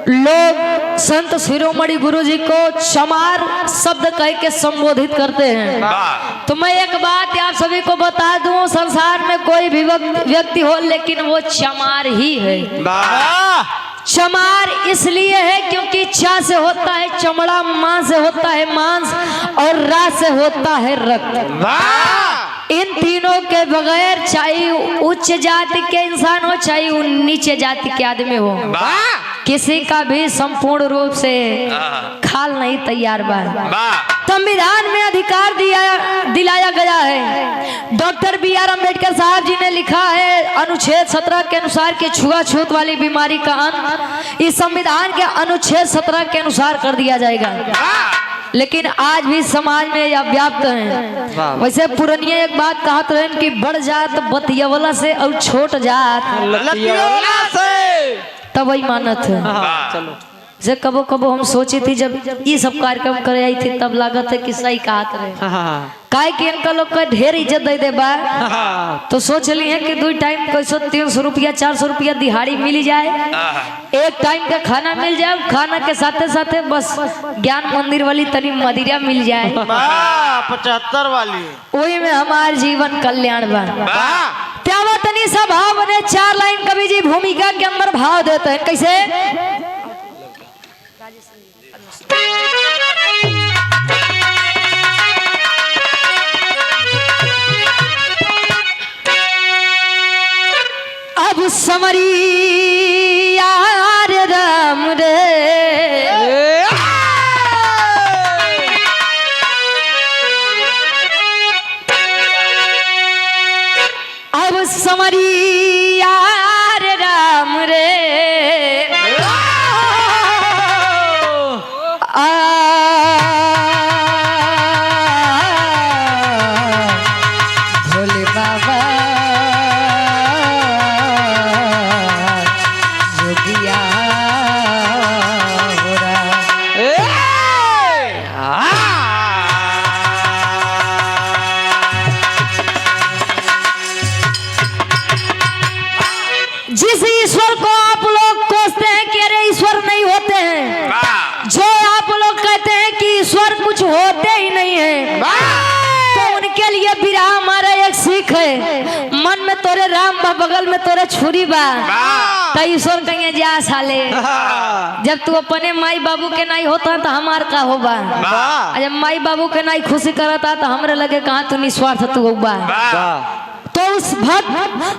लोग संत शिरोमणि गुरु जी को चमार शब्द कह के संबोधित करते हैं। तो मैं एक बात आप सभी को बता दूं, संसार में कोई भी व्यक्ति हो लेकिन वो चमार ही है। चमार इसलिए है क्योंकि चा से होता है चमड़ा, मां से होता है मांस और रा से होता है रक्त। इन तीनों के बगैर चाहे उच्च जाति के इंसान हो चाहे नीचे जाति के आदमी हो, किसी का भी संपूर्ण रूप से खाल नहीं तैयार बा। संविधान में अधिकार दिलाया गया है। Doctor B R. अम्बेडकर साहब जी ने लिखा है अनुच्छेद 17 के अनुसार कि छुआछूत वाली बीमारी का अंत इस संविधान के अनुच्छेद 17 के अनुसार कर दिया जाएगा। लेकिन आज भी समाज में यह व्याप्त है। वैसे पुरनिया एक बात कहत रहे कि बड़ जात बतियवला से और छोट जात लतियवला से तब वही मानत है। चलो जे कबो कबो हम सोची थी जब ये सब कार्यक्रम करे आई थी तब लागत है कि सही कहत रहे। काहे कि इनका लोग का ढेर इज्जत दे दे बा, तो सोच ली है कि 2 टाइम कैसे 300 रुपया 400 रुपया दिहाड़ी मिल जाए, एक टाइम का खाना मिल जाए, खाना के साथे साथे बस ज्ञान मंदिर वाली तनी मदिरा मिल जाए 75 वाली, वही में हमार जीवन कल्याण बा। त्यावा तनी सा भाव बने 4 लाइन कवि जी भूमिका के अंदर भाव देते हैं। कैसे? अब समरी यार राम रे, अब समरी यार राम रे, भोले बाबा जोगिया हो रहा। जिस ईश्वर को आप लोग कोसते हैं कि अरे ईश्वर नहीं होते हैं, जो आप लोग कहते हैं कि ईश्वर कुछ होते ही नहीं है, तो उनके लिए बिरहा हमारा एक सीख है। मन में तोरे राम बा बगल में तोरे छुरी बा, तो ईश्वर कहीं जा साले। जब तू अपने माई बाबू के नहीं होता तो हमार का होबा, जब माई बाबू के नहीं खुशी करता तो हमरे लगे कहाँ तू निस्वार्थ तू होबा। तो उस भक्त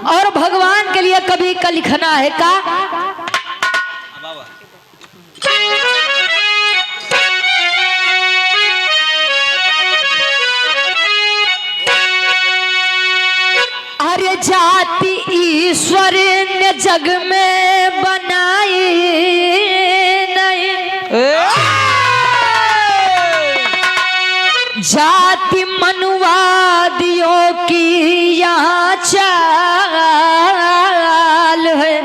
और भगवान के लिए कभी का लिखना है का अरे जाति ईश्वर ने जग में बनाई नहीं, जाति मनुवादियों की यहाँ चाल है।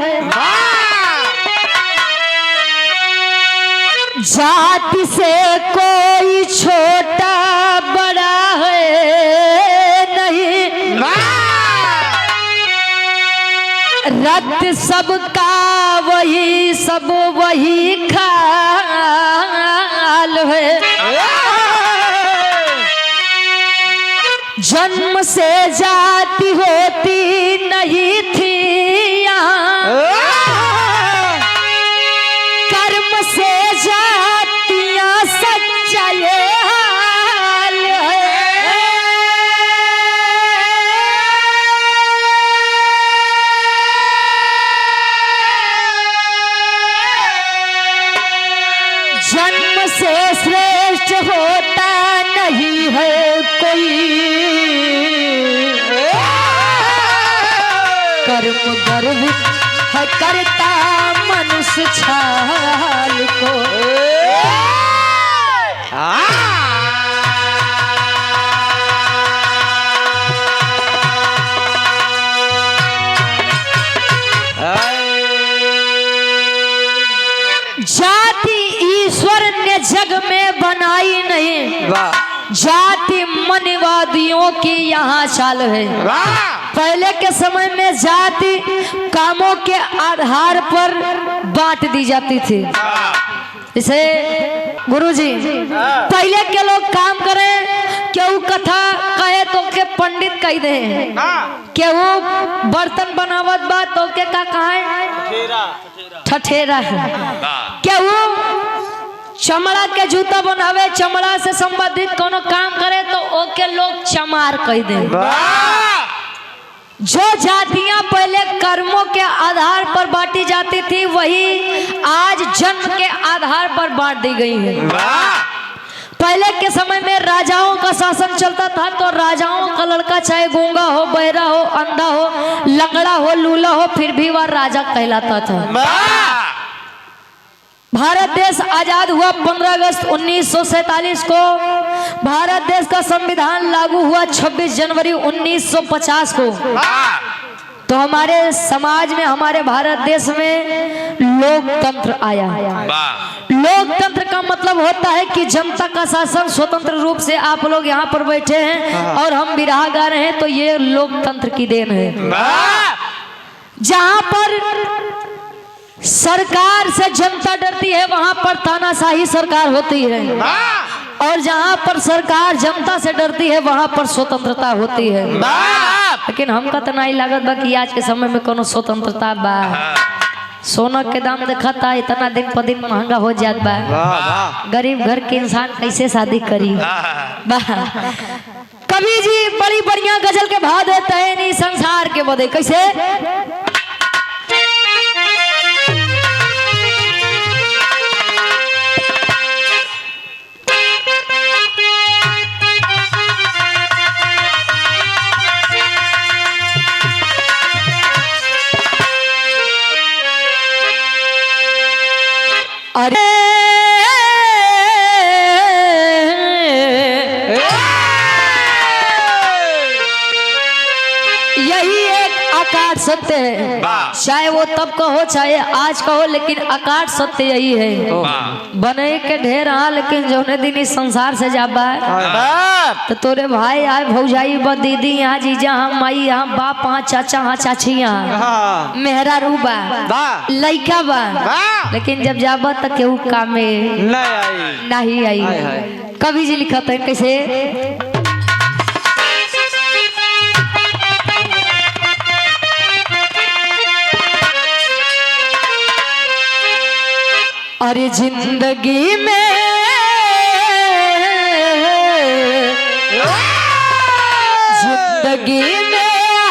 जाति से कोई छोटा बड़ा है नहीं, रक्त सबका वही सब वही खाल है। जन्म से जाति होती नहीं थी यहाँ, कर्म से जातियां सच्चा ये हाल है। जन्म से श्रेष्ठ होता नहीं है कोई, कर्म गर्वित है करता मनुष्य छाल को। जाति ईश्वर ने जग में बनाई नहीं, जाति मनवादियों की यहाँ चाल है। पहले के समय में जाति कामों के आधार पर बांट दी जाती थी। जैसे गुरुजी पहले के लोग काम करें, केहू कथा कहे तो के पंडित कह दे, केहू बर्तन बनावत बा तो के का कहे ठठेरा, केहू चमड़ा के जूता बनावे, चमड़ा से संबंधित कोनो काम करे तो ओके लोग चमार कह दे। जो जातियां पहले कर्मों के आधार पर बांटी जाती थी वही आज जन्म के आधार पर बांट दी गई है। पहले के समय में राजाओं का शासन चलता था तो राजाओं का लड़का चाहे गूंगा हो, बहरा हो, अंधा हो, लंगड़ा हो, लूला हो, फिर भी वह राजा कहलाता था। भारत देश आजाद हुआ 15 अगस्त 1947 को। भारत देश का संविधान लागू हुआ 26 जनवरी 1950 को। तो हमारे समाज में, हमारे भारत देश में लोकतंत्र आया। लोकतंत्र का मतलब होता है कि जनता का शासन स्वतंत्र रूप से, आप लोग यहाँ पर बैठे हैं और हम बिरहा गा रहे हैं तो ये लोकतंत्र की देन है। जहाँ पर सरकार से जनता डरती है वहां पर तानाशाही सरकार होती है, और जहां पर सरकार जनता से डरती है वहां पर स्वतंत्रता होती है। लेकिन हमका तो नहीं लागत बा कि आज के समय में कोनो स्वतंत्रता बा। सोना के दाम देखा था इतना दिन पर दिन महंगा हो जात बा, गरीब घर के इंसान कैसे शादी करी बा। कवि जी बड़ी बढ़िया गजल के भाव देते हैं नहीं संसार के बदे कैसे। अरे यही एक आकाश सत्य है, चाहे वो तब कहो चाहे आज कहो, लेकिन आकाश सत्य यही है। बने के ढेर हाँ, लेकिन जौने दिन इस संसार से जाबा तो तोरे भाई आए, भौजाई बा, दीदी यहाँ, जीजा यहाँ, माई यहाँ, बाप यहाँ, चाचा यहाँ, चाची यहाँ, मेहरा रूबा, लइका बा, लेकिन जब जाबा तो केहू कामे नहीं आई। कवि जी लिखा था कैसे। अरे जिंदगी में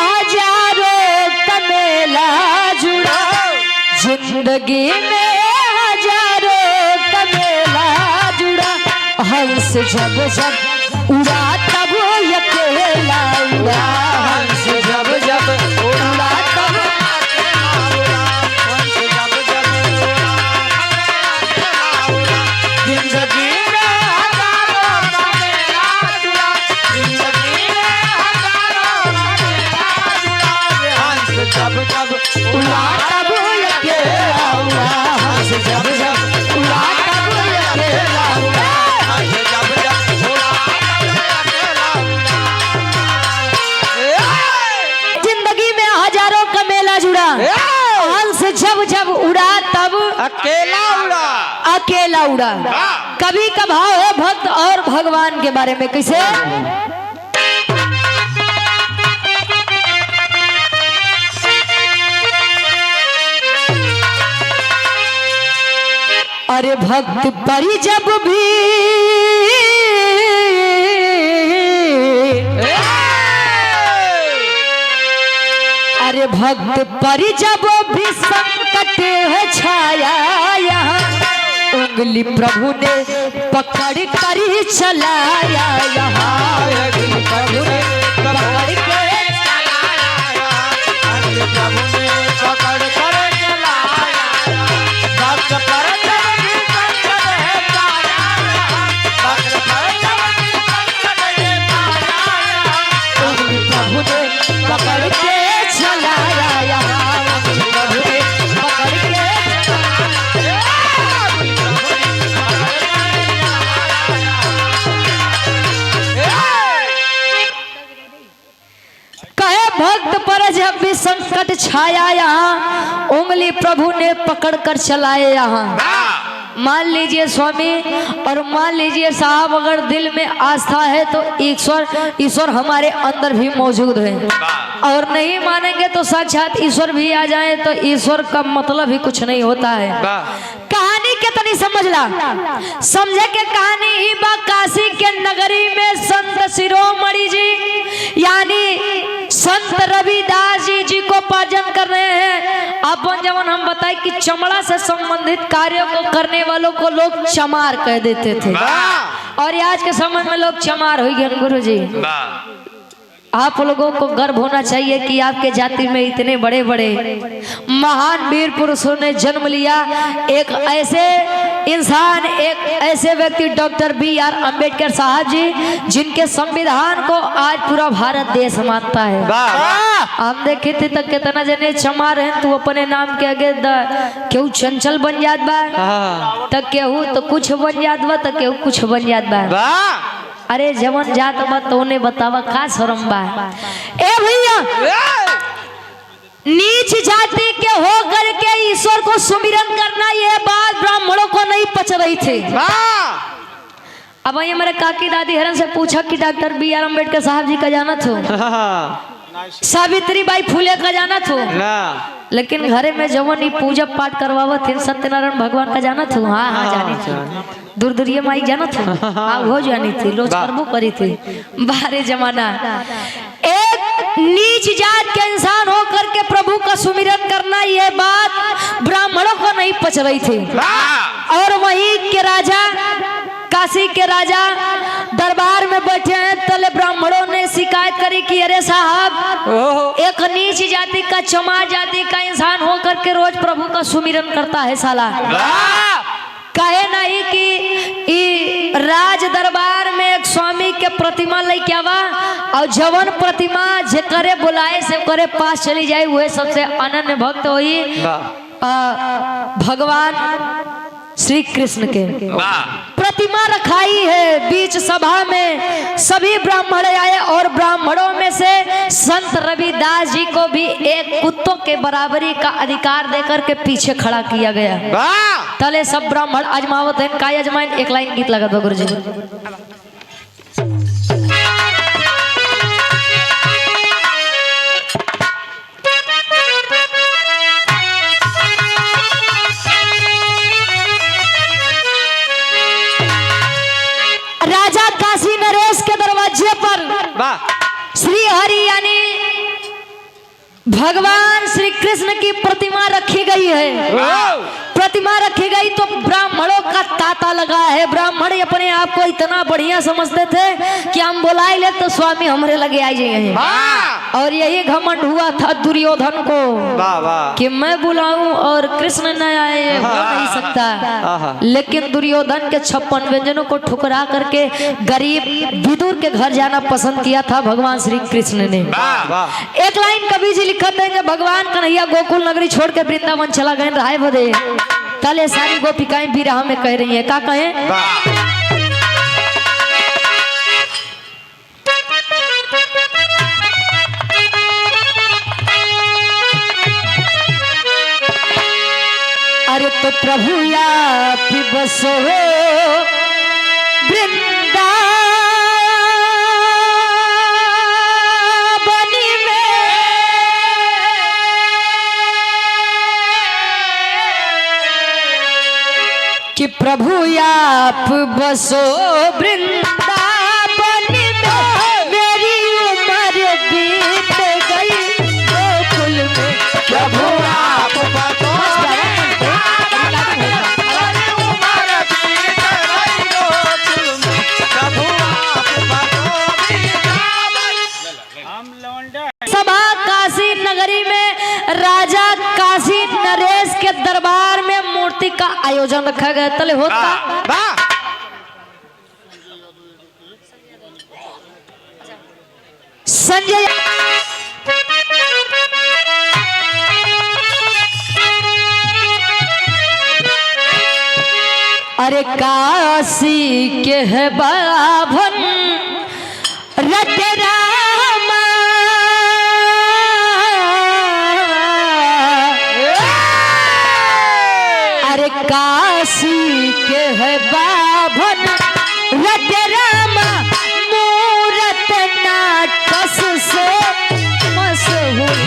हजारों का मेला जुड़ा, जिंदगी में हजारों का मेला जुड़ा, हंस जब जब उड़ा तब अकेला उड़ा, हंस जब जब उड़ा तब जिंदगी में हजारों का मेला जुड़ा, हंस जब जब उड़ा तब अकेला उड़ा, अकेला उड़ा। कवि का भाव है भक्त और भगवान के बारे में कैसे। अरे भक्त परी जब भी अरे भक्त परी जब भी संकट है छाया, यहाँ उंगली प्रभु ने पकड़ कर ही चलाया, यहाँ उंगली प्रभु ने पकड़ के चलाया, प्रभु ने पकड़ कर चलाया, भक्त पर पकड़ के चलाया, यहाँ प्रभु ने पकड़ के कहे भक्त उठाया यहाँ, उंगली प्रभु ने पकड़कर चलाए यहाँ। मान लीजिए स्वामी और मान लीजिए साहब, अगर दिल में आस्था है तो ईश्वर हमारे अंदर भी मौजूद है, और नहीं मानेंगे तो साक्षात ईश्वर भी आ जाए तो ईश्वर का मतलब ही कुछ नहीं होता है। कहानी के तनी समझला, समझे के कहानी ही बा काशी के नगरी में संत शिरोमणि जी यानी संत रविदास जी को पूजन कर रहे हैं। अपन जवन हम बताए कि चमड़ा से संबंधित कार्यों को करने वालों को लोग चमार कह देते थे, और आज के समय में लोग चमार हो गए। गुरु जी आप लोगों को गर्व होना चाहिए कि आपके जाति में इतने बड़े बड़े महान वीर पुरुषों ने जन्म लिया। एक ऐसे इंसान, एक ऐसे व्यक्ति डॉक्टर B.R. अम्बेडकर साहब जी, जिनके संविधान को आज पूरा भारत देश मानता है। हम देखे थे तक कितना जने चमार हैं तो अपने नाम के आगे केहू चंचल बन जात बा, तक केहू तो कुछ बन जात बा, तक केहू कुछ बन जात बा। अरे जवन जात बा तो उन्हें बतावा का शर्म बा। ए भैया, नीच जाति के हो करके ईश्वर को सुमिरन करना, ये बात ब्राह्मणों को नहीं पच रही थी। अब वही हमारे काकी दादी हरन से पूछा कि डॉक्टर B.R. अम्बेडकर साहब जी का जाना था, सावित्री बाई फुले का जाना था, लेकिन घरे में जवन ही पूजा पाठ करवावा थे सत्यनारायण भगवान का जाना था। हाँ हाँ जानी थी, दुर्दुरिया माई जाना था, हाँ वो जानी थी, रोज करबो करी थी। बाहरे जमाना एक नीच जात के इंसान होकर के प्रभु का सुमिरन करना, ये बात ब्राह्मणों को नहीं पच रही थी। और वहीं के राजा, काशी के राजा दरबार में बैठे हैं, तले ब्राह्मणों ने शिकायत करी कि अरे साहब, एक नीच जाति का, चमार जाति का इंसान होकर के रोज प्रभु का सुमिरन करता है साला। कहे नहीं कि राज दरबार में एक स्वामी के प्रतिमा लेके आवा, और जवन प्रतिमा जे करे बुलाए से करे पास चली जाए, वह सबसे अनन्य भक्त हुई भगवान श्री कृष्ण के। प्रतिमा रखाई है बीच सभा में, सभी ब्राह्मण आए, और ब्राह्मणों में से संत रविदास जी को भी एक कुत्तों के बराबरी का अधिकार देकर के पीछे खड़ा किया गया। तले सब ब्राह्मण आजमावत है, काय आजमाइन। एक लाइन गीत लगा दो गुरु जी। राजा काशी नरेश के दरवाजे पर श्री हरि यानी भगवान श्री कृष्ण की प्रतिमा रखी गई है। प्रतिमा रखी गई तो ब्राह्मणों का तांता लगा है। ब्राह्मण अपने आप को इतना बढ़िया समझते थे कि हम बुलाए ले तो स्वामी हमारे लगे आ जाए, और यही घमंड हुआ था दुर्योधन को कि मैं बुलाऊं और कृष्ण न आए, हो नहीं सकता। लेकिन दुर्योधन के 56 व्यंजनों को ठुकरा करके गरीब विदुर के घर जाना पसंद किया था भगवान श्री कृष्ण ने। एक लाइन कवि जी लिखते हैं, भगवान कन्हैया गोकुल नगरी छोड़ के वृंदावन चला गए राय बदे, तले सारी गोपिकाएं बिरहा में कह रही हैं, क्या कहें? अरे तो प्रभु आप बसो वृंदावन में, कि प्रभु आप बसो वृंदावन में, मेरी उम्र बीत गई गोकुल में। प्रभु आप बसो सभा काशी नगरी में राजा काशी नरेश के दरबार में मूर्ति का आयोजन रखा गया। तले होता संजय अरे काशी के है बाभन रट रामा, काशी के है बाभन रट रामा मूरत नाटस से मशहूर।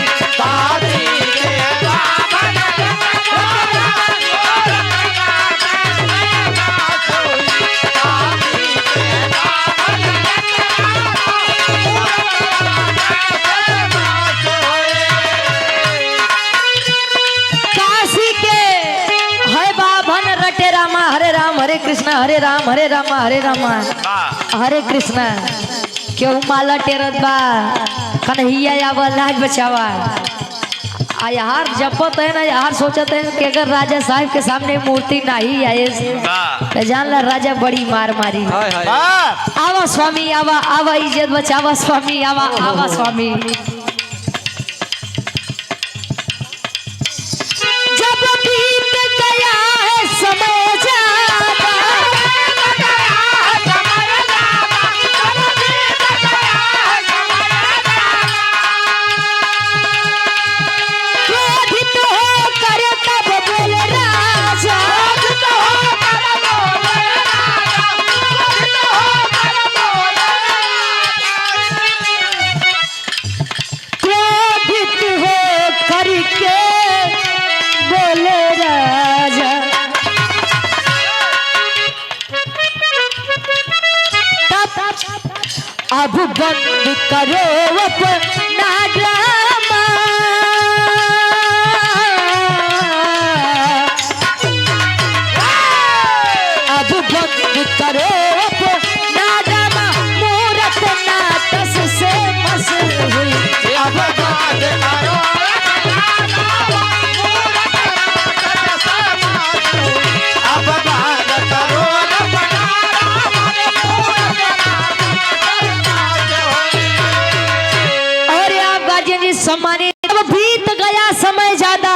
हरे कृष्णा हरे राम हरे रामा हरे रामा हरे कृष्णा। क्यों माला टेरत बा कन्हैया आवा लाज बचावा। यार जपत है ना यार, सोचत है कि अगर राजा साहब के सामने मूर्ति नहीं आए तो जान ला राजा बड़ी मार मारी। आवा स्वामी आवा, आवा इज्जत बचावा स्वामी, आवा आवा स्वामी। जब बीत गया है समय अब बंद करो अपना ड्रामा। अब बंद करो अपना ड्रामा मूरत नाटस से मशहूर। अब बंद करो सम्मानित। अब बीत गया समय ज्यादा,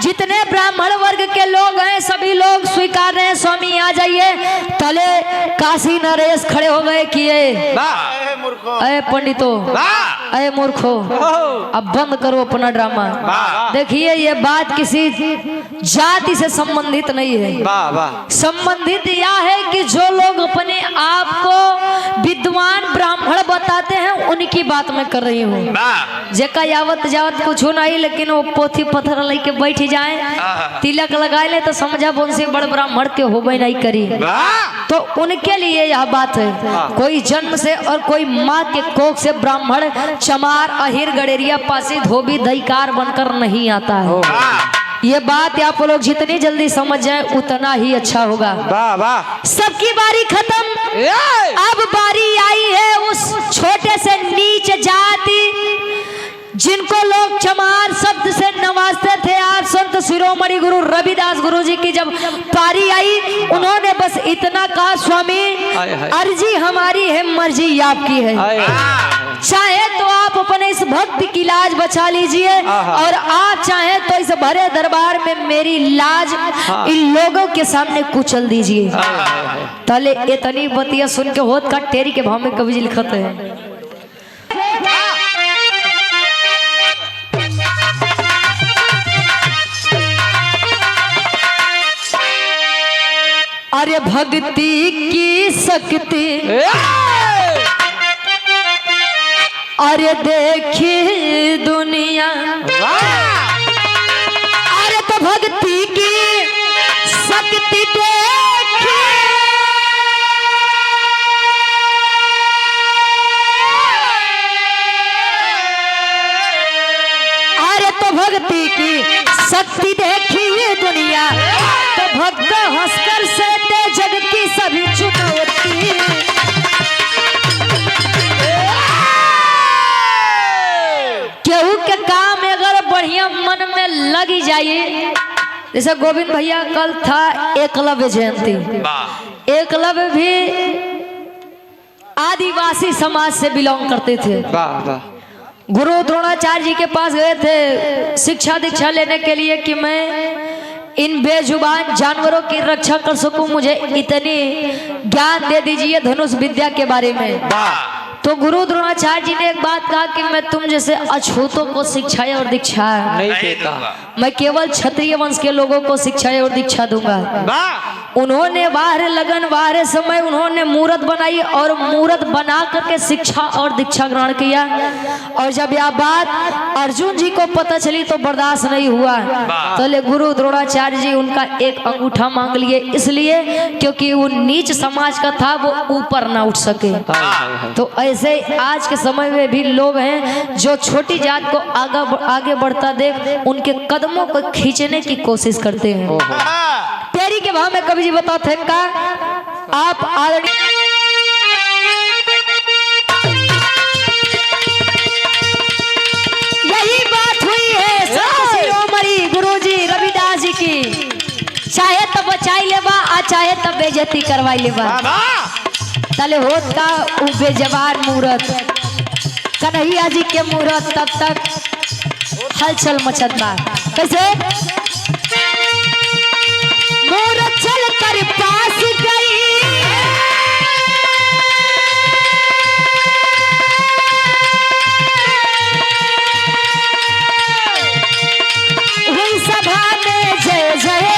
जितने ब्राह्मण वर्ग के लोग हैं सभी लोग स्वीकार रहे हैं स्वामी आ जाइए। तले काशी नरेश खड़े हो गए किए अरे पंडितों अरे मूर्खो अब बंद करो अपना ड्रामा। देखिए ये बात किसी जाति से संबंधित नहीं है, संबंधित यह है कि जो लोग अपने आप को विद्वान ब्राह्मण बताते हैं उनकी बात मैं कर रही हूँ। जेका यावत जावत कुछ नहीं, लेकिन वो पोथी पत्थर लेके बैठ जाए तिलक लगाए ले तो समझा उनसे बड़ ब्राह्मण के होबे नहीं करी। तो उनके लिए यह बात है, कोई जन्म से और कोई माँ के कोख से ब्राह्मण चमार अहिर गडेरिया पासी धोबी दहीकार बनकर नहीं आता है। ये बात आप लोग जितनी जल्दी समझ जाए उतना ही अच्छा होगा। सबकी बारी खत्म, अब बारी आई है उस छोटे से नीच जाति जिनको लोग चमार शब्द से नवाजते थे। आप संत शिरोमणि गुरु रविदास गुरु जी की जब पारी आई उन्होंने बस इतना कहा, स्वामी अर्जी हमारी है मर्जी आपकी है, चाहे तो आप अपने इस भक्ति की लाज बचा लीजिए और आप चाहे तो इस भरे दरबार में मेरी लाज इन लोगों के सामने कुचल दीजिए। तले इतनी बतिया सुन के होत का टेरी के भाव में कवि जी लिखत है, अरे भक्ति की शक्ति अरे देखी दुनिया, अरे तो भक्ति की शक्ति देखी अरे तो भक्ति की शक्ति देखी दुनिया, तो भक्त हंसकर से जग की सभी चुनौती। केहू के काम अगर बढ़िया मन में लग जाइए, जैसे गोविंद भैया कल था एकलव्य जयंती। एकलव्य भी आदिवासी समाज से बिलोंग करते थे। गुरु द्रोणाचार्य जी के पास गए थे शिक्षा दीक्षा लेने के लिए कि मैं इन बेजुबान जानवरों की रक्षा कर सकूं, मुझे इतनी ज्ञान दे दीजिए धनुष विद्या के बारे में। तो गुरु द्रोणाचार्य जी ने एक बात कहा कि मैं तुम जैसे अछूतों को शिक्षाएं और दीक्षा नहीं देता। मैं केवल क्षत्रिय वंश के लोगों को शिक्षाएं और दीक्षा दूंगा। उन्होंने बाहर लगन बाहर समय उन्होंने मूर्त बनाई और मूर्त बना करके शिक्षा और दीक्षा ग्रहण किया। और जब यह बात अर्जुन जी को पता चली तो बर्दाश्त नहीं हुआ, तो ले गुरु द्रोणाचार्य जी उनका एक अंगूठा मांग लिए, इसलिए क्योंकि वो नीच समाज का था, वो ऊपर ना उठ सके। तो ऐसे आज के समय में भी लोग हैं जो छोटी जात को आगे बढ़ता देख उनके कदमों को खींचने की कोशिश करते हैं। तेरी के भाव में कवि जी बताते हैं का आप यही बात हुई है शिरोमणि गुरुजी रविदास जी की, चाहे तब बचाई लेबा आ चाहे तब बेइज्जती करवाई लेबा। तले होत का बेजवार मूरत कन्हैया जी के मूरत तब तक हलचल मचत बा। कैसे मूरत चल कर पास गई, हुई सभा में जय जय,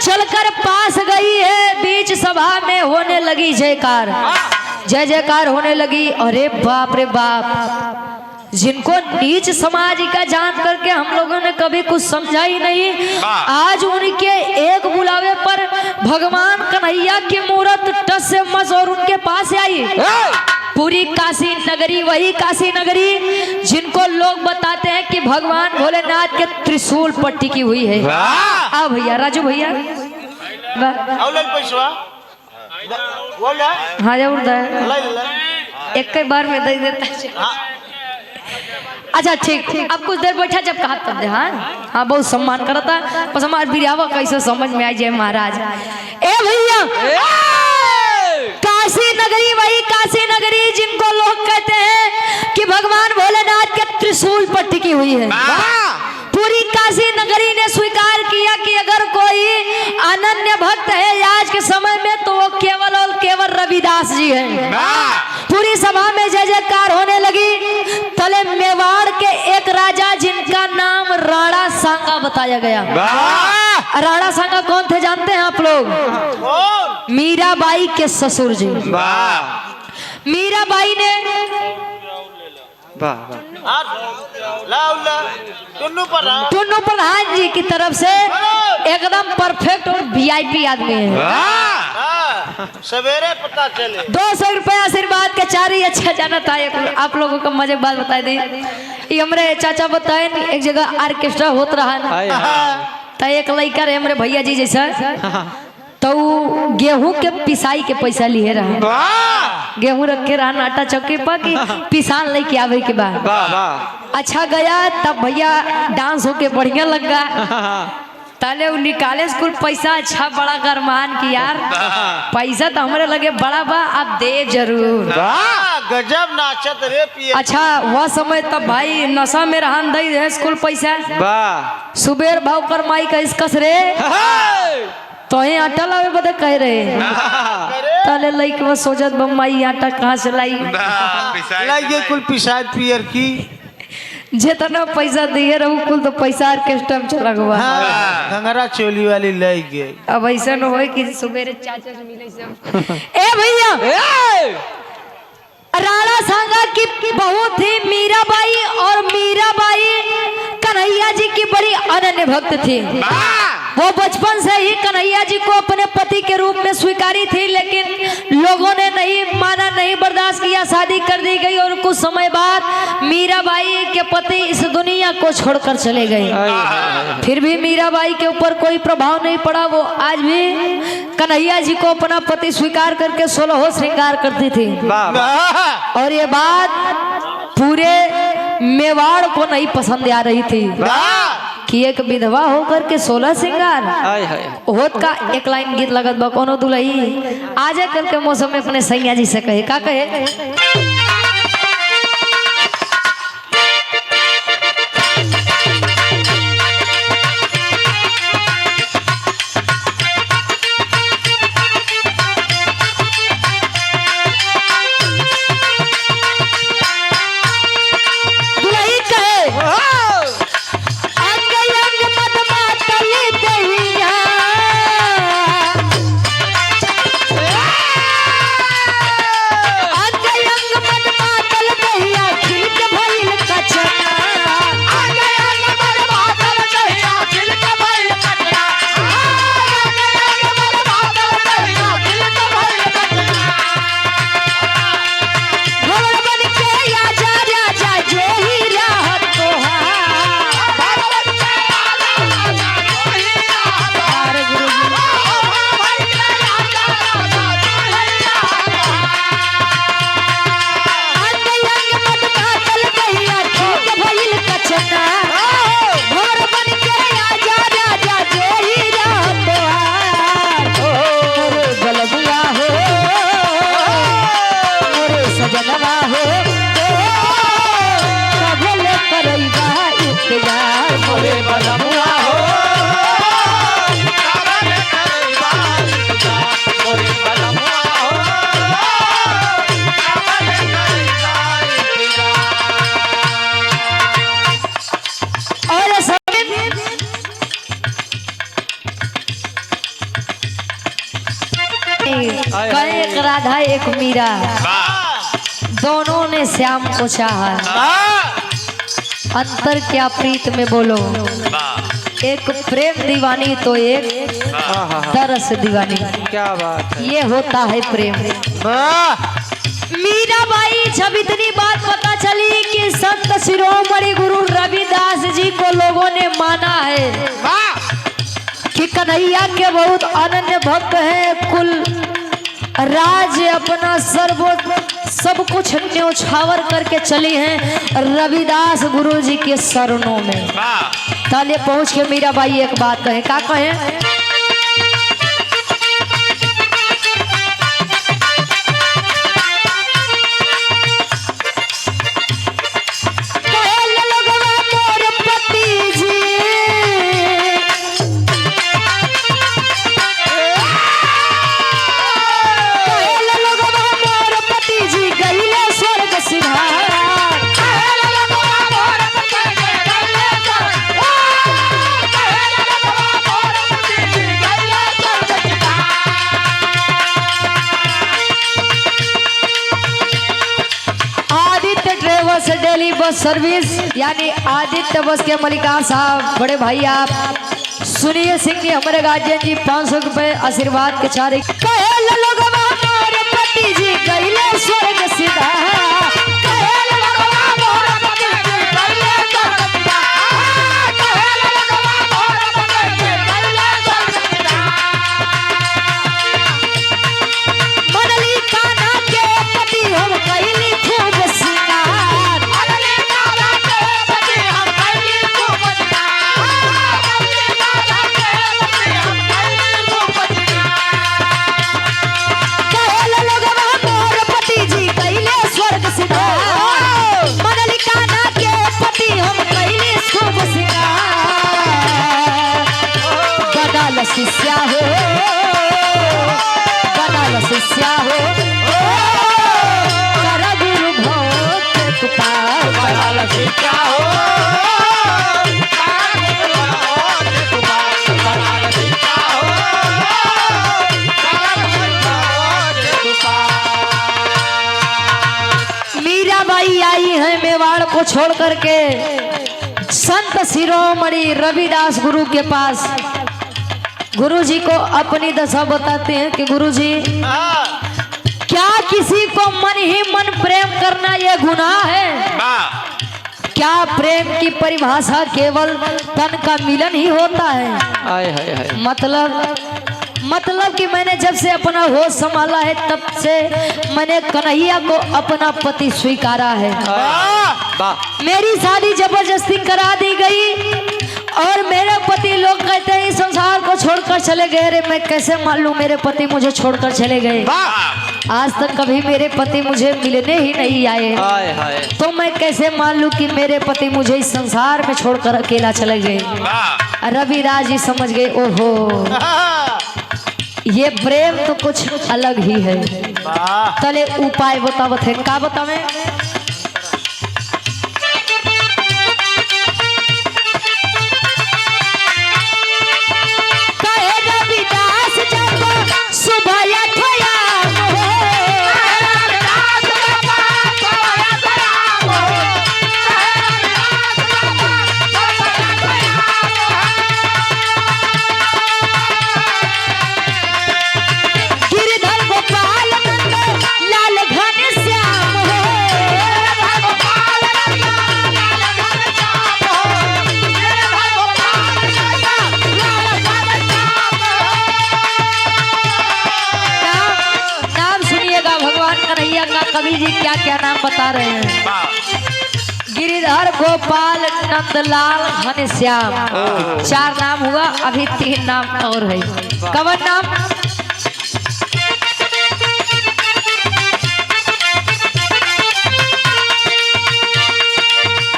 चलकर पास गई है, बीच सभा में होने लगी जयकार, जय जयकार होने लगी। अरे बाप रे बाप, जिनको नीच समाज का जान करके हम लोगों ने कभी कुछ समझा ही नहीं, आज उनके एक बुलावे पर भगवान कन्हैया की मूर्त टस से मस और उनके पास आई। पूरी काशी नगरी, वही काशी नगरी जिनको लोग बताते हैं कि भगवान भोलेनाथ के त्रिशूल पर टिकी हुई है। आ भैया राजू भैया हाँ जरूर एक बार में दे देता। अच्छा ठीक, अब कुछ देर बैठा जब कहा तब दे। हाँ बहुत सम्मान करता, बस हमारे बिरयावा कैसे समझ में आई जाए महाराज। ए भैया काशी नगरी, वही काशी नगरी जिनको लोग कहते हैं कि भगवान भोलेनाथ के त्रिशूल पर टिकी हुई है। पूरी काशी नगरी ने स्वीकार किया कि अगर कोई अनन्य भक्त है आज के समय में तो वो केवल और केवल रविदास जी हैं। पूरी सभा में जय जयकार होने लगी। तले मेवाड़ के एक राजा जिनका नाम राणा सांगा बताया गया। राणा सांगा कौन थे जानते हैं आप लोग? मीराबाई के ससुर जी। मीराबाई ने टुन्नू प्रधान जी की तरफ से एकदम परफेक्ट और वीआईपी आदमी है। सवेरे पता चले 200 रुपए आशीर्वाद के चार ही अच्छा जाना था। आप लोगों को मजे बात बताए दी, ये हमारे चाचा बताए एक जगह ऑर्केस्ट्रा होत रहा तो एक लड़का रहे हमारे भैया जी जैसा, तो गेहूं के पिसाई के पैसा लिए रहा। गेहूं रखे रहा आटा चौकी पर कि पिसान लेके आवे के बाद अच्छा गया। तब भैया डांस होके बढ़िया लगा, ताले वो निकाले स्कूल पैसा अच्छा बड़ा गरमान की यार पैसा तो हमारे लगे बड़ा बा, आप दे जरूर। गजब नाचत रे पिए। अच्छा वह समय तब भाई नशा में रहन दई है स्कूल पैसा सुबेर भाव कर माई का इसकस रे तो ही आटा लावे बदे कह रहे ताले लइक वो सोचत बम्माई आटा कहाँ से लाई लाई कुल पिसाद पियर की। जितना पैसा दिए रहू कुल तो पैसा ऑर्केस्ट्रा में चला हुआ। हाँ, घंगरा चोली वाली लग गई। अब ऐसा न हो कि सुबेरे चाचा से मिले सब। ए भैया राणा सांगा की बहुत ही मीराबाई और मीराबाई कन्हैया जी की बड़ी अनन्य भक्त थी। वो बचपन से ही कन्हैया जी को अपने पति के रूप में स्वीकारी थी, लेकिन लोगों ने नहीं माना, नहीं बर्दाश्त किया, शादी कर दी गई और कुछ समय बाद मीराबाई के पति इस दुनिया को छोड़कर चले गए। फिर भी मीराबाई के ऊपर कोई प्रभाव नहीं पड़ा। वो आज भी कन्हैया जी को अपना पति स्वीकार करके 16 श्रृंगार करती थी। और ये बात पूरे मेवाड़ को नहीं पसंद आ रही थी कि एक विधवा होकर के 16 श्रृंगार होत का। एक लाइन गीत लगत बा कोनो दुलही आजे कल के मौसम में अपने सैया जी से कहे का कहे, एक राधा एक मीरा, दोनों ने श्याम को चाहा। अंतर क्या प्रीत में बोलो, एक प्रेम दीवानी तो एक तरस दीवानी। क्या बात है, ये होता है प्रेम। मीराबाई जब इतनी बात पता चली कि संत शिरोमणि गुरु रविदास जी को लोगों ने माना है कि कन्हैया के बहुत अनन्य भक्त हैं, कुल राज अपना सब कुछ न्यौछावर करके चली हैं रविदास गुरु जी के शरणों में। ताले पहुंच के मीराबाई एक बात कहे, का कहे, डेली बस सर्विस यानी आदित्य बस के मलिकार साहब, बड़े भाई आप सुनिए सिंह जी, हमारे गार्जियन जी 500 रुपए आशीर्वाद के चारे। पति जी गईले स्वर्ग सीधा, को छोड़ करके संत शिरोमणि रविदास गुरु के पास गुरु जी को अपनी दशा बताते हैं कि गुरु जी क्या किसी को मन ही मन प्रेम करना ये गुनाह है? क्या प्रेम की परिभाषा केवल तन का मिलन ही होता है? हाय हाय हाय। मतलब कि मैंने जब से अपना होश संभाला है तब से मैंने कन्हैया को अपना पति स्वीकारा है। मेरी शादी जबरदस्ती करा दी गई और मेरे पति लोग कहते हैं इस संसार को छोड़कर चले गए। रे मैं कैसे मान लूं मेरे पति मुझे छोड़कर चले गए? आज तक कभी मेरे पति मुझे मिलने ही नहीं आए, तो मैं कैसे मान लूं कि मेरे पति मुझे इस संसार में छोड़कर अकेला चले गए? रविदास जी समझ गए, ओहो ये प्रेम तो कुछ अलग ही है। तले उपाय बतावत है, का बतावे? कवि जी क्या क्या नाम बता रहे हैं? गिरिधर, गोपाल, नंदलाल, घनश्याम, 4 नाम हुआ। अभी 3 नाम और है। कवन नाम?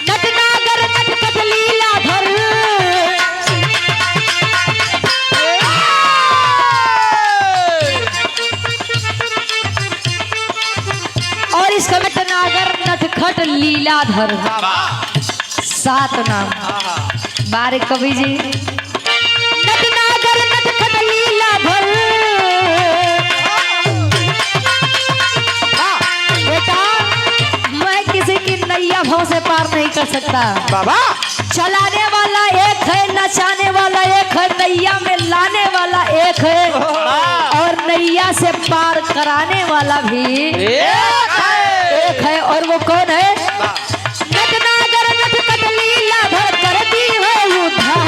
नटनागर, नटखट, लीलाधर, और इसका नटनागर, नटखट, लीलाधर, 7 नाम। बारे कवि जी, नटनागर, नटखट, लीलाधर। बेटा मैं किसी की नैया भाव से पार नहीं कर सकता। बाबा चलाने वाला एक है, नचाने वाला एक है, नैया में लाने वाला एक है, और नैया से पार कराने वाला भी एक है। और वो कौन है? नटनागर, नटखट, लीलाधर करती है उद्धार।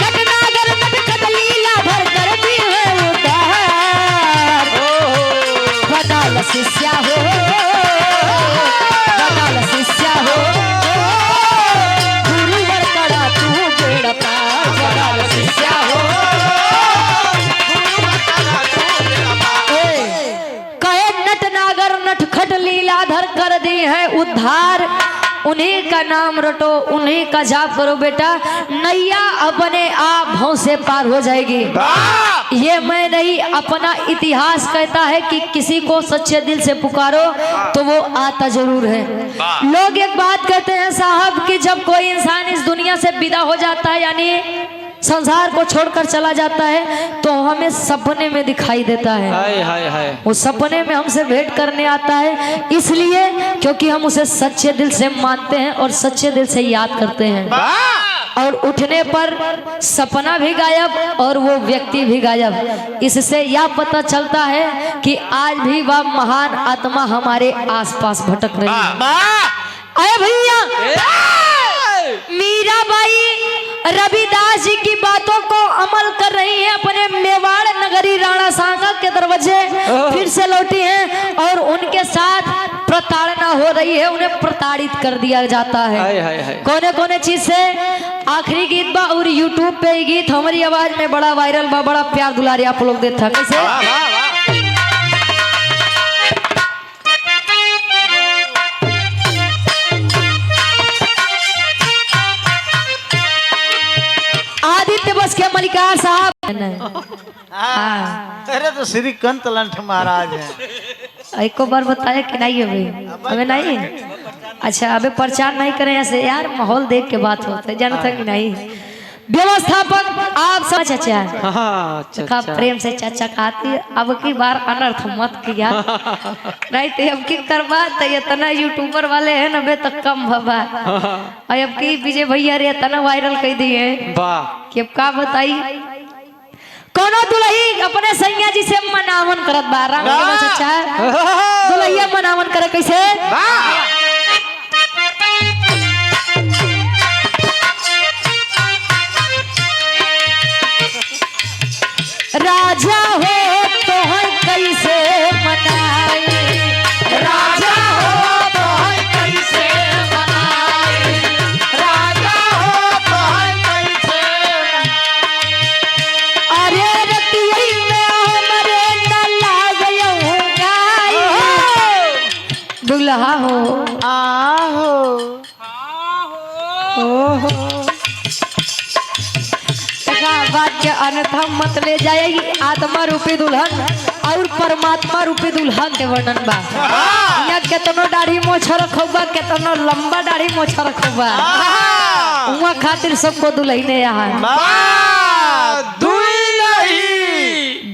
नटनागर, नटखट, लीलाधर करती है उद्धार। बदल शिष्या हो, बदल शिष्या हो, नटखट, लीलाधर कर दी है उद्धार। उन्हीं का नाम रटो, उन्हीं का जाप करो बेटा, नैया अपने आप भाव से पार हो जाएगी। ये मैं नहीं, अपना इतिहास कहता है कि किसी को सच्चे दिल से पुकारो तो वो आता जरूर है। लोग एक बात कहते हैं साहब कि जब कोई इंसान इस दुनिया से विदा हो जाता है, यानी संसार को छोड़कर चला जाता है, तो हमें सपने में दिखाई देता है। हाय हाय हाय। वो सपने में हमसे भेंट करने आता है, इसलिए क्योंकि हम उसे सच्चे दिल से मानते हैं और सच्चे दिल से याद करते हैं। और उठने पर सपना भी गायब और वो व्यक्ति भी गायब। इससे यह पता चलता है कि आज भी वह महान आत्मा हमारे आसपास भटक रही है। अरे भैया, मीराबाई रविदास जी की बातों को अमल कर रही हैं। अपने मेवाड़ नगरी राणा सांगा के दरवाजे फिर से लौटी हैं और उनके साथ प्रताड़ना हो रही है, उन्हें प्रताड़ित कर दिया जाता है। कोने कोने चीज से। आखिरी गीत बा और यूट्यूब पे गीत हमारी आवाज में बड़ा वायरल बा, बड़ा प्यार दुलारी आप लोग देता कैसे। आदित्य बस के मलिकार साहब। अरे तो श्री कंत लंठ महाराज हैं। एक बार बताया कि नहीं अभी? अबे नहीं। अच्छा अबे प्रचार नहीं करें ऐसे यार, माहौल देख के बात होता है, जानता कि नहीं। व्यवस्थापक आप सब चाचा हाँ, का प्रेम से चाचा कहती है, अब की बार अनर्थ मत किया नहीं तो अब की करवा तो इतना यूट्यूबर वाले हैं ना बे तक कम भबा और अब की विजय भैया रे इतना वायरल कर दिए वाह कि अब का बताई कोनो दुल्ही अपने सैया जी से मनावन करत बा राम चाचा दुल्हिया मनावन करे कैसे राजा हो तो है कैसे मनाई राजा हो तो है कैसे मनाई राजा हो तो है कैसे अरे रतियै में हमरे न लागयो गाई दुल्हा हो आहो ओहो बात के अन्यथा मत ले जाएगी आत्मा रूपी दुल्हन और परमात्मा रूपी दुल्हन के वर्णन बा यहाँ केतनो दाढ़ी मोछ रखोबा केतनो लंबा दाढ़ी मोछ रखोबा उहाँ खातिर सबको दुल्हने यहाँ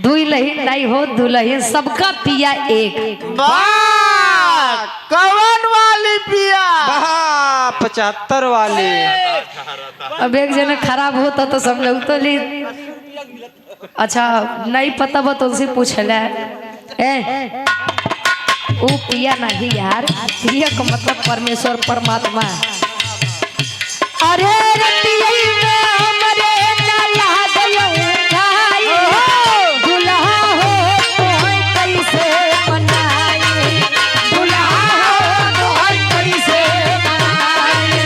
दुल्ही नहीं हो दुल्हन सबका पिया एक कवन वाली पिया 75 वाली अब एक जने खराब होता तो सब लोग तो ली अच्छा नहीं पता बा तुलसी पूछला ए वो पिया नहीं यार पिया का मतलब परमेश्वर परमात्मा अरे रतियै में हमरे न लागयो गाई दुल्हा हो तो है कैसे मनाई दुल्हा हो तो है कैसे मनाई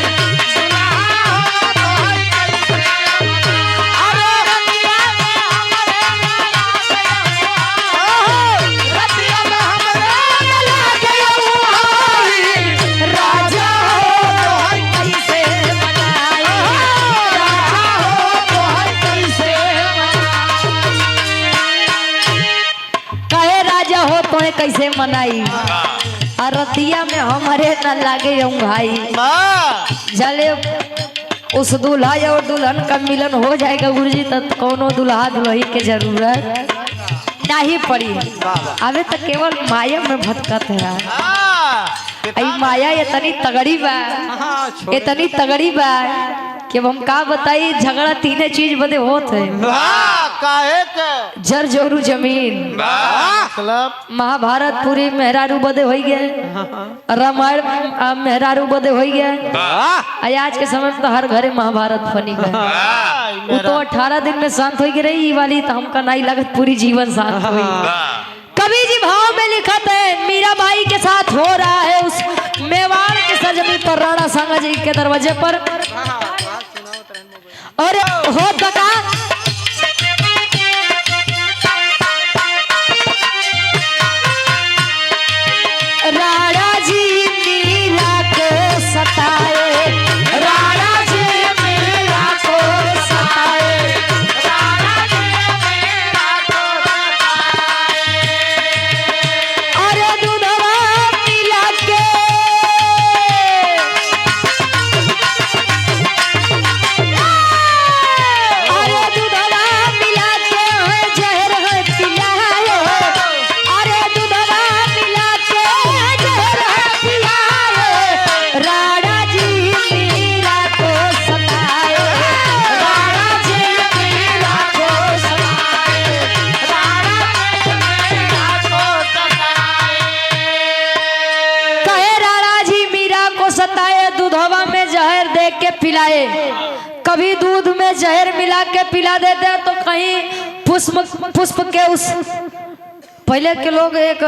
कैसे मनाई रतिया में हमारे न लागे भाई जले उस दूल्हा और दुल्हन का मिलन हो जाएगा गुरुजी तब कोनो दुल्हा दुल्ही के जरूरत नहीं पड़ी अबे तो केवल माया में भटकत है आई माया इतनी तगड़ी बा इतनी तगड़ी बा कि हम का बताई झगड़ा तीने चीज बदे होत है काहे के जर जोरू जमीन महाभारत पूरी मेहरारू बदे हो गए रामायण मेहरारू बदे हो गए आज के समय में तो हर घरे महाभारत बनी गए वो तो 18 दिन में शांत हो गई वाली तो हमका नहीं लगत पूरी जीवन शांत हुई कवि जी भाव में लिखत है मीराबाई के साथ हो रहा है उस मेवाड़ के सरजमी पर राणा सांगा जी के दरवाजे पर और हो तका राणा जी मीरा को सताए राणा जी मीरा को सताए राणा जी मीरा को सताए अरे दूधवा मिला के अरे दूधवा मिला के जहर है पिलाए अरे दूधवा मिला के जहर है पिलाए राणा जी मीरा को सताए राणा जी मीरा को सताए राणा जी मीरा को सताए कहे राणा जी मीरा को सताए दूधवा में जहर दे के पिलाए कभी दूध में जहर मिला के पिला देते हैं तो कहीं पुष्प के उस पहले के लोग एक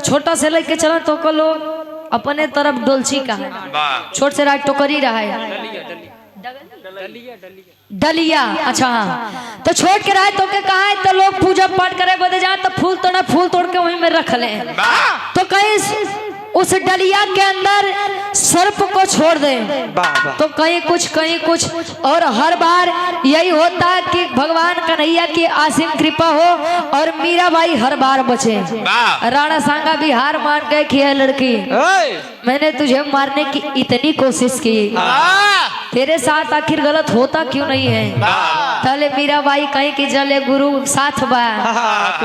छोटा से लेके चला तो को लोग अपने तरफ डोलची का है छोट से रात टोकरी रहा है डलिया अच्छा हाँ तो छोड़ के रहा तो के कहा है तो लोग पूजा पाठ करे बदे जाए तो फूल तोड़ के वहीं में रख ले तो कहीं उस डलिया के अंदर सर्प को छोड़ दे वाह वाह तो कहीं कुछ और हर बार यही होता है कि भगवान कन्हैया की असीम कृपा हो और मीराबाई हर बार बचे। राणा सांगा भी हार मान गए कि है लड़की ओए मैंने तुझे मारने की इतनी कोशिश की तेरे साथ आखिर गलत होता क्यों नहीं है। तले मीराबाई कहीं कि जले गुरु साथ बा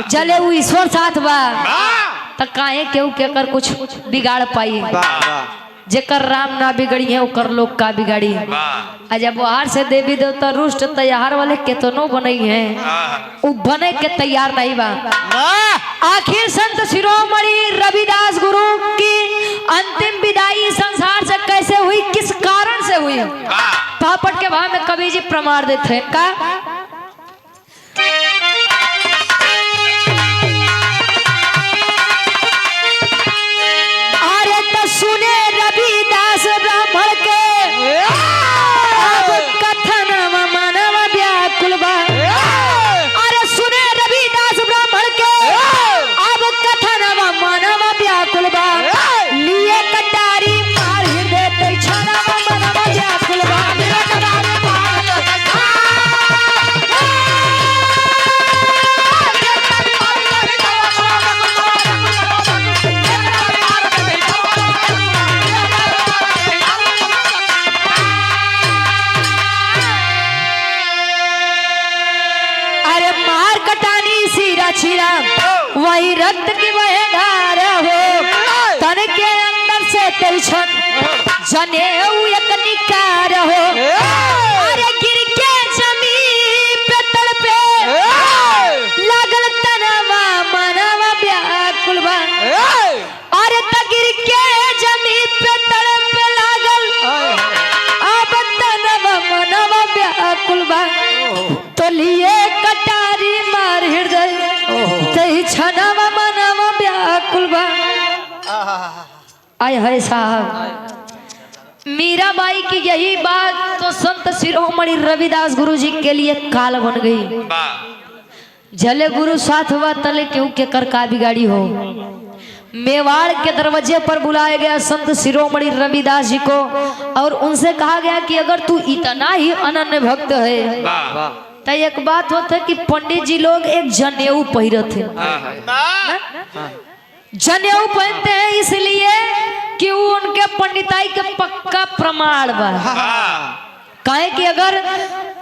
जले वो ईश्वर साथ बा त काहे केहू के कर कुछ बिगाड़ पाई। वाह वाह जेकर राम ना बिगड़ी है ओकर लोग का बिगाड़ी। जब बाहर से देवी देवता रुष्ट तैयार वाले केतनो बने हैं वो बने के तैयार नहीं बा। आखिर संत शिरोमणि रविदास गुरु की अंतिम विदाई संसार से कैसे हुई किस कारण से हुई पापड़ के भाव में कवि जी प्रमाण देते हैं का सुने रविदास ब्राह्मण के अब कथन मानव व्याकुल बा। अरे सुने रविदास ब्राह्मण के अब कथन मानव व्याकुल बा। लिए कटारी मार हृदय ते छना मानव व्याकुल बा। छिरा वही रक्त की वह धार हो तन के अंदर से तेरी छन जने एक निकार हो। अरे गिर के जमीन पे तड़पे लागल तनवा मनवा व्याकुल बा। अरे गिर के जमीन पे तड़पे लागल अब तनवा मनवा व्याकुल बा। तो लिए कटारी मार हृदय छनवा मनवा व्याकुल बा। आय है साहब मीराबाई की यही बात तो संत शिरोमणि रविदास गुरु जी के लिए काल बन गई। जले गुरु साथ हुआ तले क्यों के कर का बिगाड़ी हो। मेवाड़ के दरवाजे पर बुलाया गया संत शिरोमणि रविदास जी को और उनसे कहा गया कि अगर तू इतना ही अनन्य भक्त है तो एक बात होता है कि पंडित जी लोग एक जनेऊ पहिरत थे। जनेऊ पहनते हैं इसलिए कि वो उनके पंडिताई के पक्का प्रमाण बा। काहे कि अगर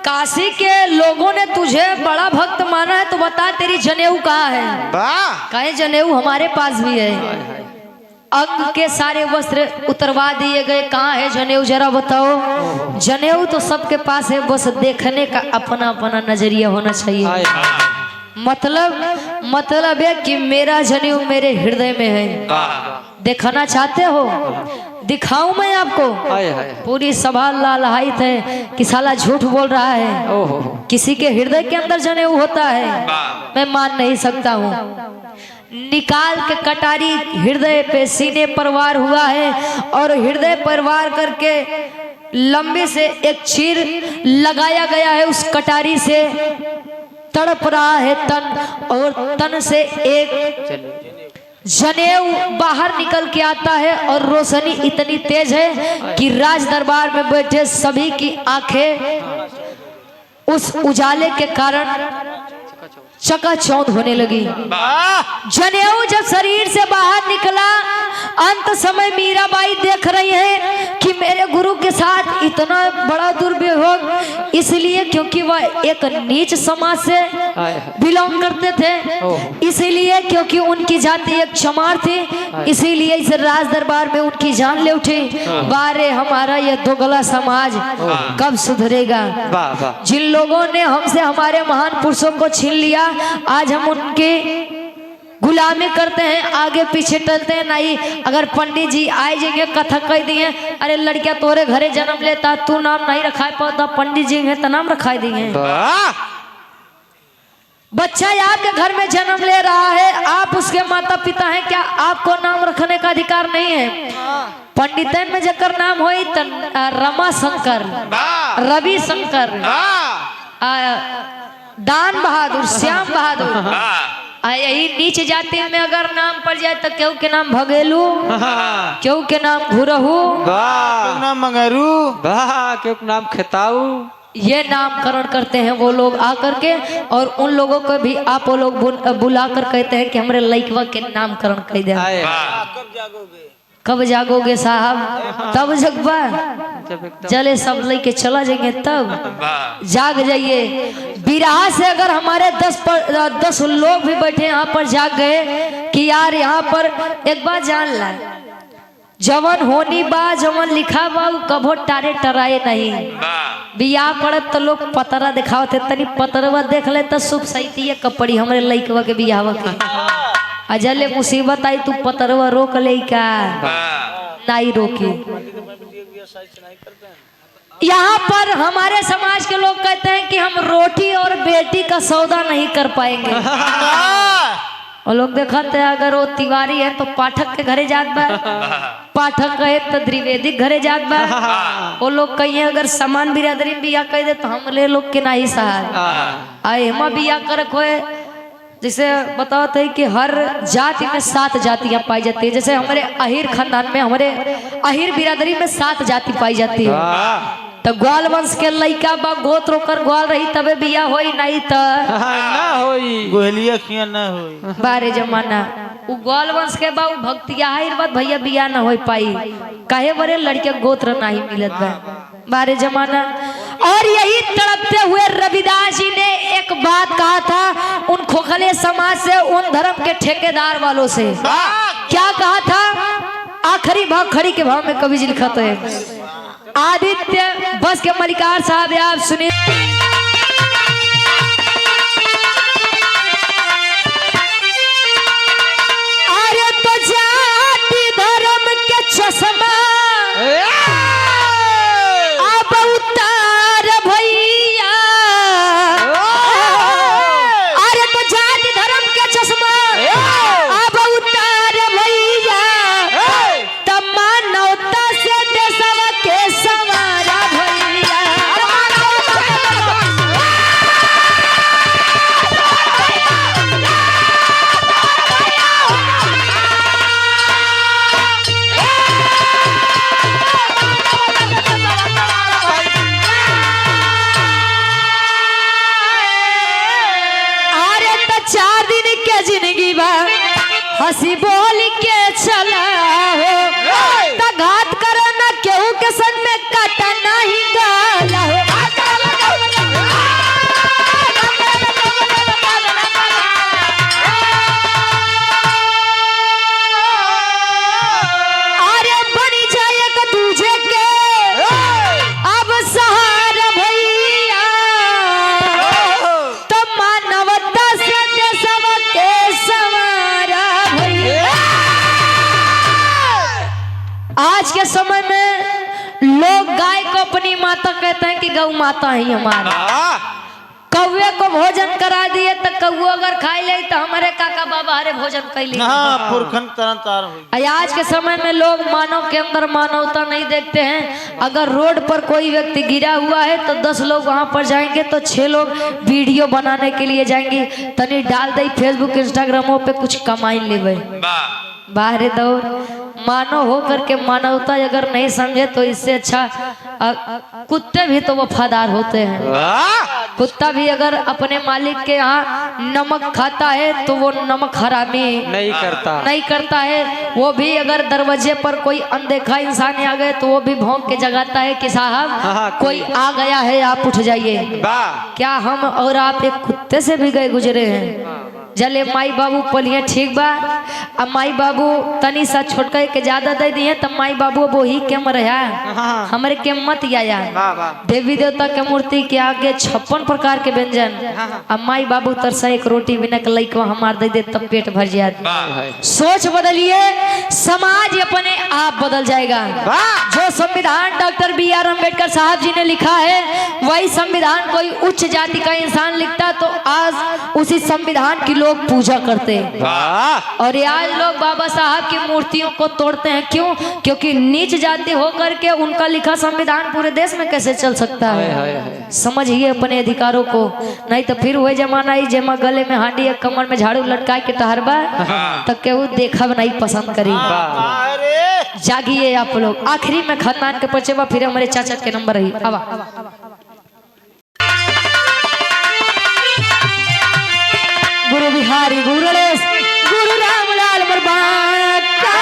काशी के लोगों ने तुझे बड़ा भक्त माना है तो बता तेरी जनेऊ कहाँ है। काहे जनेऊ हमारे पास भी है। अंग के सारे वस्त्र उतरवा दिए गए कहाँ है जनेऊ जरा बताओ। जनेऊ तो सबके पास है बस देखने का अपना अपना नजरिया होना चाहिए। मतलब है कि मेरा जनेऊ मेरे हृदय में है। देखना चाहते हो दिखाऊं मैं आपको। पूरी सभा लालहाइत है कि साला झूठ बोल रहा है। किसी के हृदय के अंदर जनेऊ होता है मैं मान नहीं सकता हूँ। निकाल के कटारी हृदय पे सीने पर वार हुआ है और हृदय पर वार करके लंबे से एक चीर लगाया गया है। उस कटारी से तड़प रहा है तन और तन से एक जनेऊ बाहर निकल के आता है और रोशनी इतनी तेज है कि राज दरबार में बैठे सभी की आंखें उस उजाले के कारण चकाचौंध होने लगी। जनेऊ जब शरीर से बाहर निकला अंत समय मीराबाई देख रही है कि मेरे गुरु के साथ इतना बड़ा दुर्व्यवहार इसलिए क्योंकि वह एक नीच समाज से बिलोंग करते थे। इसीलिए क्योंकि उनकी जाति एक चमार थी इसीलिए इस राज दरबार में उनकी जान ले उठी। बारे हमारा यह दोगला समाज कब सुधरेगा। जिन लोगों ने हमसे हमारे महान पुरुषों को छीन लिया आज हम उनके गुलामी करते हैं आगे पीछे टलते हैं नहीं। अगर पंडित जी आए जाएंगे कथा कह दिए अरे लड़कियां तोरे घरे जन्म लेता तू नाम नहीं रखा पाता पंडित जी है तो नाम रखा दिए। बच्चा आपके घर में जन्म ले रहा है आप उसके माता पिता हैं क्या आपको नाम रखने का अधिकार नहीं है। पंडितन में जकर नाम हो रमा शंकर रवि शंकर दान बहादुर श्याम बहादुर यही नीच जाति में अगर नाम पड़ जाए तो केहू के नाम भगेलू, हाँ। केहू के नाम घुरहू, वाह नाम मंगरू, वाह क्यों नाम खेताऊ। ये नामकरण करते हैं वो लोग आकर के, और उन लोगों को भी आप वो लोग बुला कर कहते हैं कि हमारे लइकवा के नामकरण कर दे। आए कब जागोगे साहब? तब जगबा, जब एकदम चले सब लेके चला जाएंगे तब जाग जाइए। बिरहा से अगर हमारे 10 लोग भी बैठे यहाँ पर जाग गए कि यार यहाँ पर एक बात जान ला, जवन होनी बा जवन लिखा बा कभो टारे टराए नहीं। बियाह पड़त तो लोग पतरा दिखावत है, तनी पतरवा देख ले तो शुभ सही कपड़ी हमरे लइकवा के बियाह के। अजले मुसीबत आई तू पतरवा रोक ले का नहीं रोकी। यहाँ पर हमारे समाज के लोग कहते हैं कि हम रोटी और बेटी का सौदा नहीं कर पाएंगे। और लोग देखते हैं अगर वो तिवारी है तो पाठक के घरे जात बा, पाठक है तो द्विवेदी घरे जात बा। वो लोग कहिए अगर समान बिरादरी में बिया कह दे तो हमले लोग के नहीं सहाय आए हम बिया कर खोए। जैसे बताते हैं कि हर जाति में 7 जातियां पाई जाती है। जैसे हमारे अहिर खानदान में, हमारे अहिर बिरादरी में 7 जाति पाई जाती है। तो ग्वाल वंश के लइका बा गोत्र कर ग्वाल रही तबे बिया होई, नहीं तो ना होई गोहलिया खिया ना होई। बारे जमाना उ ग्वाल वंश के बा भक्तिया है बात भैया बिया ना हो पाई, काहे बरे लड़के गोत्र नहीं मिलत बा बारे जमाना। और यही तड़पते हुए रविदास जी ने एक बात कहा था उन खोखले समाज से, उन धर्म के ठेकेदार वालों से। क्या कहा था? आखिरी भाग खड़ी के भाव में कवि जी लिखते हैं। आदित्य बस के मलिकार साहब आप सुनिए। अरे तो जाति धर्म के चश्मा अब उतार भैया। अरे तो जाति धर्म के चश्मा अब उतार भैया। तब मानवता से देशवा के संवारा भैया। अरे तो 4 दिन के जिंदगी बा हंसी बोल के चला हो, तो घात करो न केहू के संग में काटा नहीं गाला हो। अरे बनी जाए एक दूजे के अब सहारा भैया। तो मानवता से देशवा के संवारा भैया। आज के समय में लोग गाय को अपनी माता कहते हैं कि गौ माता ही हमारा। कौवे को भोजन करा दिए तो कौआ अगर खाई ले तो हमारे काका बाबा हरे भोजन कैली। हाँ पुरखन तरन तार हुई। आज के समय में लोग मानव के अंदर मानवता नहीं देखते हैं। अगर रोड पर कोई व्यक्ति गिरा हुआ है तो 10 लोग वहां पर जाएंगे तो 6 लोग वीडियो बनाने के लिए जाएंगे, तनी डाल दे फेसबुक इंस्टाग्रामों पे कुछ कमाई लेवे। बाहर दौड़ मानव हो करके मानवता अगर नहीं समझे तो इससे अच्छा कुत्ते भी तो वफादार होते हैं। कुत्ता भी अगर अपने मालिक के यहाँ नमक खाता है तो वो नमक हरामी नहीं करता है। वो भी अगर दरवाजे पर कोई अनदेखा इंसान आ गए तो वो भी भौंक के जगाता है कि साहब कोई आ गया है आप उठ जाइए। क्या हम और आप एक कुत्ते से भी गए गुजरे हैं? जले माई बाबू पलिए ठीक बा, अब माई बाबू तनी सा छोटका के ज्यादा दे दिए तब माई बाबू वो ही के मर हमारे के मत आया। देवी देवता के मूर्ति के आगे 56 प्रकार के व्यंजन, अब माई बाबू तरसा एक रोटी बिना के लइकवा हमार दे दे तब पेट भर जाए। सोच बदलिए, समाज अपने आप बदल जाएगा। जो संविधान डॉक्टर BR अम्बेडकर साहब जी ने लिखा है वही संविधान कोई उच्च जाति का इंसान लिखता तो आज उसी संविधान की लोग पूजा करते हैं। वाह और ये आज लोग बाबा साहब की मूर्तियों को तोड़ते हैं। क्यों? क्योंकि नीच जाति होकर के उनका लिखा संविधान पूरे देश में कैसे चल सकता है। समझिए अपने अधिकारों को, नहीं तो फिर वही जमाना ही जेमा गले में हांडी कमर में झाड़ू लटका के टहरबा तो केहू देखब नहीं पसंद करी। अरे जागिए आप लोग। आखिरी में खानदान के परिचय बा, फिर हमारे चाचा के नंबर रही। आवा गुरु बिहारी गुरु गणेश गुरु रामलाल बरबाद का।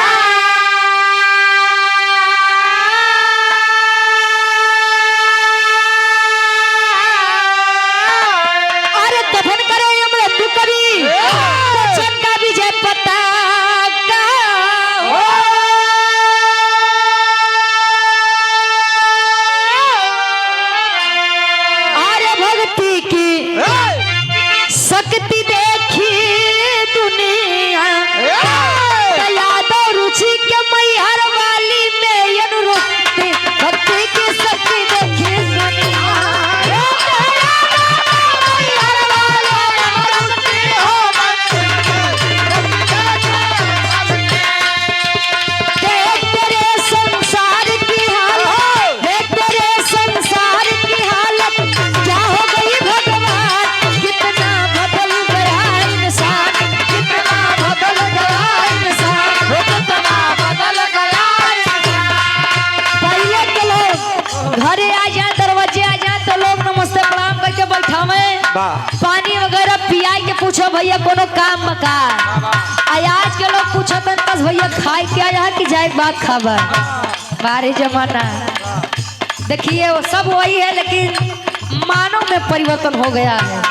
अरे दफन करे अमृत कवि दक्षिण का विजय पताका। अरे भक्ति की शक्ति देखी दुनिया यादव रुचि के मैहर वाली में अनुरूप भक्ति की शक्ति देखी दुनिया। देख तेरे संसार की हालत, देख तेरे संसार की हालत क्या हो गई भगवान। कितना बदल गया इंसान, कितना बदल गया इंसान, कितना बदल गया इंसान। पहले के लोग घरे आ जाए, दरवाजे आ जाए तो लोग नमस्ते प्रणाम करके बैठावे, वाह पानी वगैरह पियाई के पूछो भैया कोनो काम मका। आज के लोग पूछो बस भैया खाए के आया है कि जाए बात खाबर। बारे जमाना देखिए वो सब वही है, लेकिन मानव में परिवर्तन हो गया है।